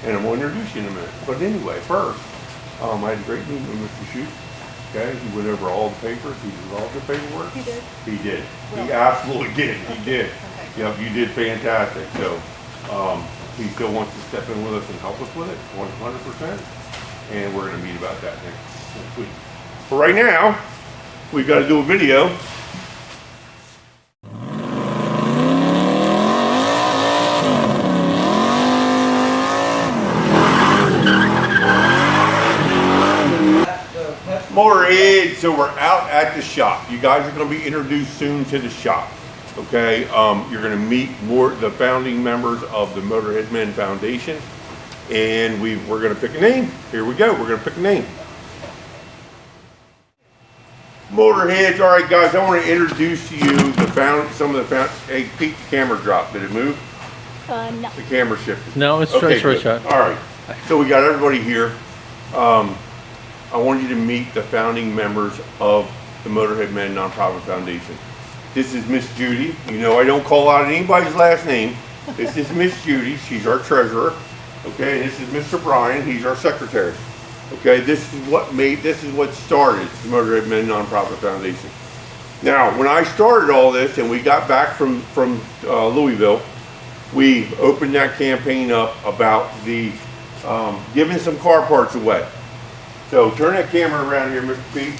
and I'm going to introduce you in a minute. But anyway, first, I had a great meeting with Mr. Shute. Okay, he went over all the papers. He did all the paperwork. He did? He did. Well, he absolutely did. He did. Okay. Yep, you did fantastic. So he still wants to step in with us and help us with it, 100%. And we're going to meet about that next week. But right now, we've got to do a video. Motorhead, so we're out at the shop. You guys are going to be introduced soon to the shop. Okay, you're going to meet the founding members of the Motorhead Men Foundation, and we're going to pick a name. Here we go. We're going to pick a name. Motorheads. All right, guys. I want to introduce to you some of the Hey, Pete, the camera dropped. Did it move? No. The camera shifted. No, it's okay, short shot. All right. So we got everybody here. I want you to meet the founding members of the Motorhead Men Nonprofit Foundation. This is Miss Judy. You know I don't call out anybody's last name. This is Miss Judy. She's our treasurer. Okay, and this is Mr. Brian. He's our secretary. Okay, this is what started the Motorhead Men Nonprofit Foundation. Now, when I started all this and we got back from Louisville, we opened that campaign up about the giving some car parts away. So turn that camera around here, Mr. Pete.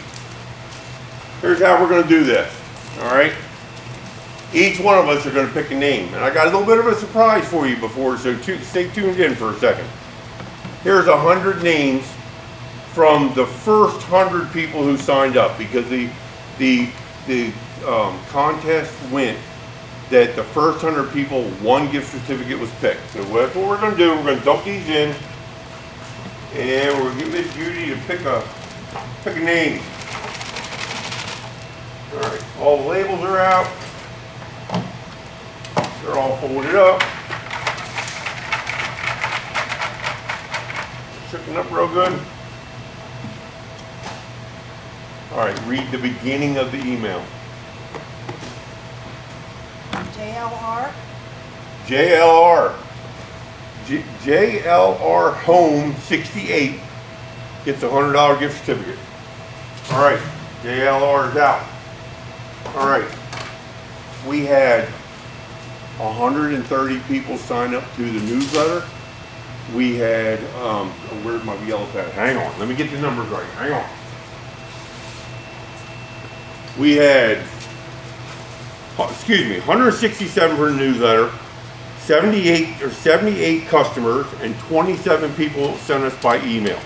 Here's how we're going to do this. All right. Each one of us are going to pick a name, and I got a little bit of a surprise for you before, so stay tuned in for a second. Here's 100 names from the first 100 people who signed up, because the contest went that the first 100 people, one gift certificate was picked. So that's what we're going to do. We're going to dump these in. And we'll give Miss Judy to pick a name. All right, all the labels are out. They're all folded up. Chicken up real good. All right, read the beginning of the email. JLR. JLR. JLR Home 68 gets a $100 gift certificate. All right, JLR is out. All right, we had 130 people sign up to the newsletter. We had, where's my yellow pad? Hang on, let me get the numbers right. Hang on. We had, 167 for the newsletter. 78 customers, and 27 people sent us by email.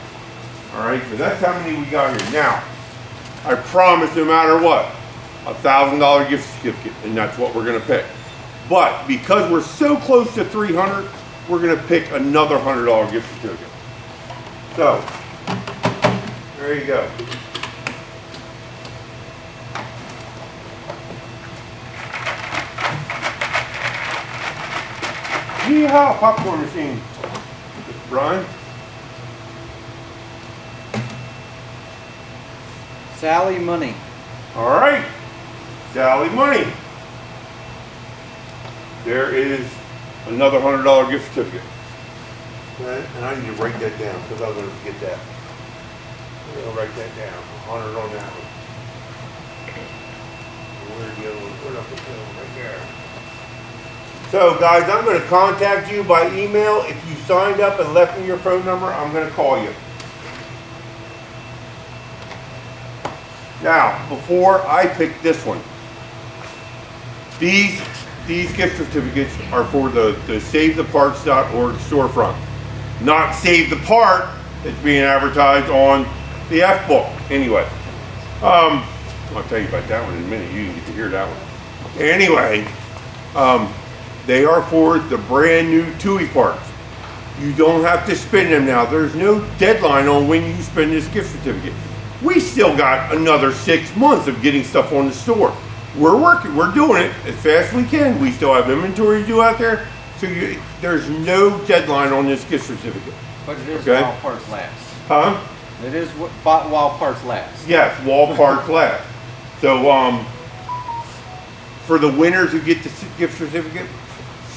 All right, so that's how many we got here. Now, I promise no matter what, $1,000 gift certificate, and that's what we're gonna pick. But because we're so close to 300, we're gonna pick another $100 gift certificate. So, there you go. Yeehaw, popcorn machine. Brian? Sally Money. All right. Sally Money. There is another $100 gift certificate. Okay. And I need to write that down because I was going to forget that. I'm going to write that down. 100 on that one. Where's the other one? Where'd I put that one? Right there. So guys, I'm going to contact you by email. If you signed up and left me your phone number, I'm going to call you. Now, before I pick this one, these gift certificates are for the SaveTheParts.org storefront, not Save the Part that's being advertised on the F book. Anyway, I'll tell you about that one in a minute. You didn't get to hear that one. Anyway, they are for the brand new TUI parts. You don't have to spend them now. There's no deadline on when you spend this gift certificate. We still got another 6 months of getting stuff on the store. We're working, we're doing it as fast as we can. We still have inventory to do out there. So there's no deadline on this gift certificate. But it is Okay. while parts last. Huh? It is while parts last. Yes, wall parts last. So for the winners who get the gift certificate,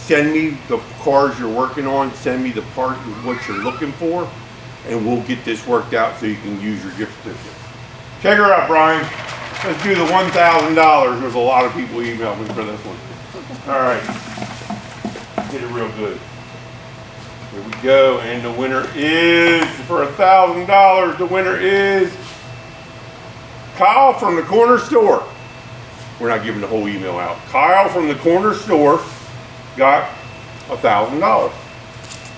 send me the cars you're working on, send me the part of what you're looking for, and we'll get this worked out so you can use your gift certificate. Check her out, Brian. Let's do the $1,000. There's a lot of people emailed me for this one. All right. Get it real good. Here we go. And the winner is, for $1,000, the winner is Kyle from the corner store. We're not giving the whole email out. Kyle from the corner store got $1,000.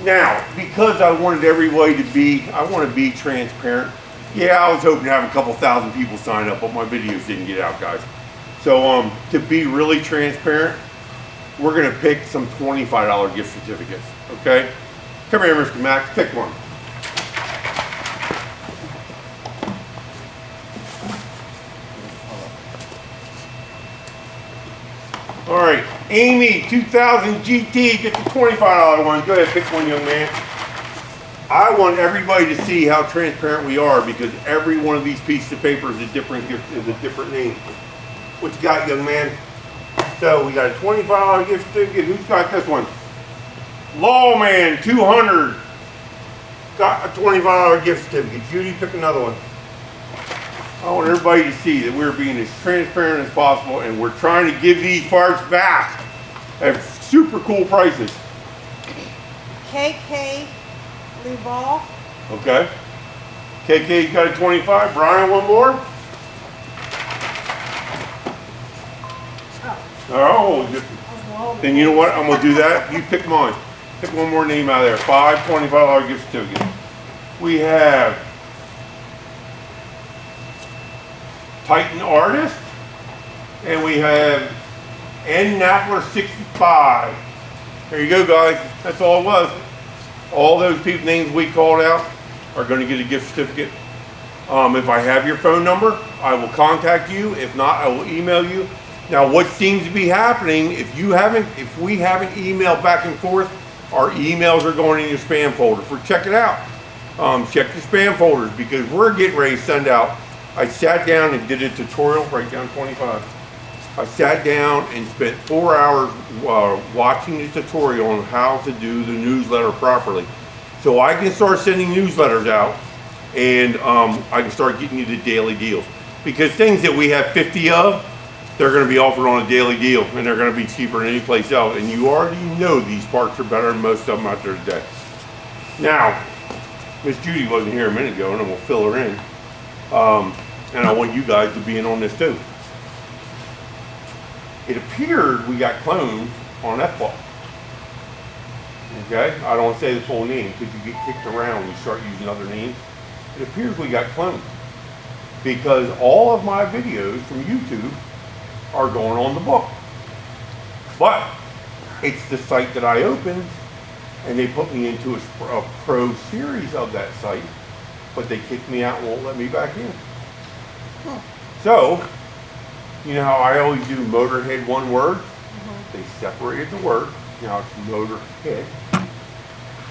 Now, because I wanted everybody to be, I want to be transparent. Yeah, I was hoping to have a couple thousand people sign up, but my videos didn't get out, guys. So, to be really transparent, we're gonna pick some $25 gift certificates, okay? Come here, Mr. Max, pick one. All right, Amy, 2000 GT, get the $25 one. Go ahead, pick one, young man. I want everybody to see how transparent we are because every one of these pieces of paper is a different gift, is a different name. What you got, young man? So we got a $25 gift certificate. Who's got this one? Lawman, 200. Got a $25 gift certificate. Judy, pick another one. I want everybody to see that we're being as transparent as possible and we're trying to give these parts back at super cool prices. KK Luval. Okay. KK's got a 25. Brian, one more. Oh, then you know what? I'm gonna do that. You pick mine. Pick one more name out of there. 5 $25 gift certificates. We have Titan Artist, and we have N Napler 65. There you go, guys. That's all it was. All those people names we called out are going to get a gift certificate. If I have your phone number, I will contact you. If not, I will email you. Now, what seems to be happening, if we haven't emailed back and forth, our emails are going in your spam folder. Check it out. Check your spam folders because we're getting ready to send out. I sat down and did a tutorial, write down 25. I sat down and spent 4 hours watching the tutorial on how to do the newsletter properly. So I can start sending newsletters out and I can start getting you the daily deals. Because things that we have 50 of, they're going to be offered on a daily deal and they're going to be cheaper than any place else. And you already know these parts are better than most of them out there today. Now, Miss Judy wasn't here a minute ago and I'm going to fill her in. And I want you guys to be in on this too. It appeared we got cloned on FBAL. Okay, I don't want to say the full name because you get kicked around when you start using other names. It appears we got cloned because all of my videos from YouTube are going on the book. But it's the site that I opened and they put me into a pro series of that site, but they kicked me out and won't let me back in. So, you know how I always do Motorhead one word? They separated the word. Now it's Motorhead.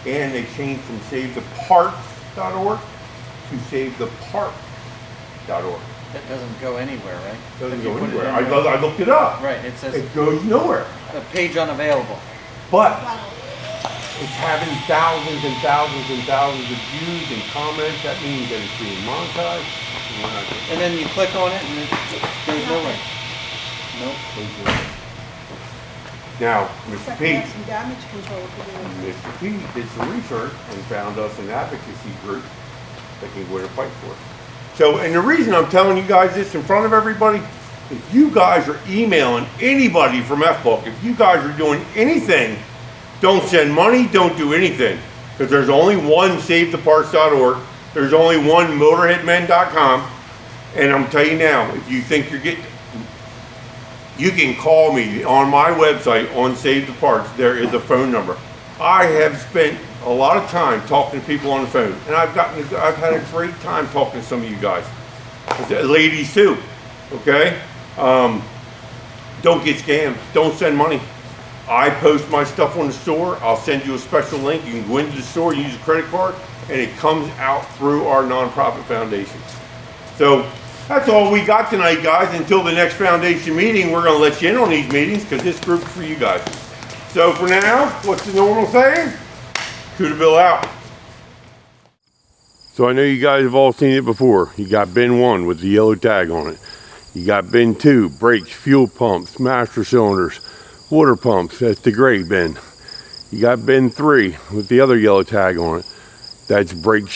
And they changed from SaveTheParts.org to SaveThePart.org. That doesn't go anywhere, right? Doesn't go anywhere. I looked it up. Right, it says it goes nowhere. A page unavailable. But it's having thousands and thousands and thousands of views and comments. That means that it's being monetized. And then you click on it and it goes nowhere. Nope. Now, Mr. Pete, Some damage control to do. Mr. Pete did some research and found us an advocacy group that can go in and fight for us. So, and the reason I'm telling you guys this in front of everybody, if you guys are emailing anybody from FBook, if you guys are doing anything, don't send money, don't do anything. Because there's only one SaveTheParts.org. There's only one MotorheadMen.com. And I'm telling you now, if you think you're getting, you can call me on my website on Save the Parts. There is a phone number. I have spent a lot of time talking to people on the phone, and I've had a great time talking to some of you guys, ladies too. Okay, don't get scammed. Don't send money. I post my stuff on the store. I'll send you a special link. You can go into the store, use a credit card, and it comes out through our nonprofit foundation. So that's all we got tonight, guys. Until the next foundation meeting, we're going to let you in on these meetings because this group's for you guys. So for now, what's the normal saying? CudaBill out. So I know you guys have all seen it before. You got bin 1 with the yellow tag on it. You got bin 2, brakes, fuel pumps, master cylinders, water pumps. That's the gray bin. You got bin 3 with the other yellow tag on it. That's brake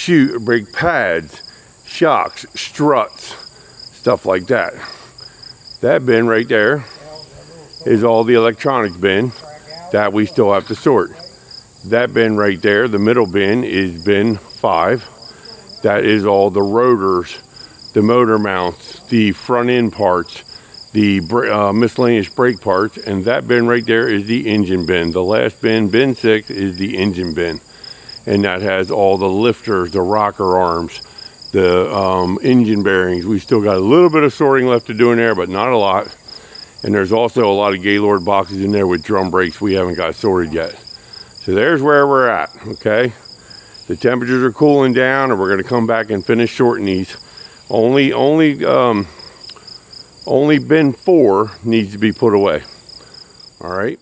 pads, shocks, struts, stuff like that. That bin right there is all the electronics bin that we still have to sort. That bin right there, the middle bin, is bin 5. That is all the rotors, the motor mounts, the front end parts, the miscellaneous brake parts, and that bin right there is the engine bin. The last bin, bin 6, is the engine bin. And that has all the lifters, the rocker arms, the engine bearings. We still got a little bit of sorting left to do in there, but not a lot. And there's also a lot of Gaylord boxes in there with drum brakes we haven't got sorted yet. So there's where we're at, okay? The temperatures are cooling down, and we're gonna come back and finish sorting these. Only bin 4 needs to be put away, all right?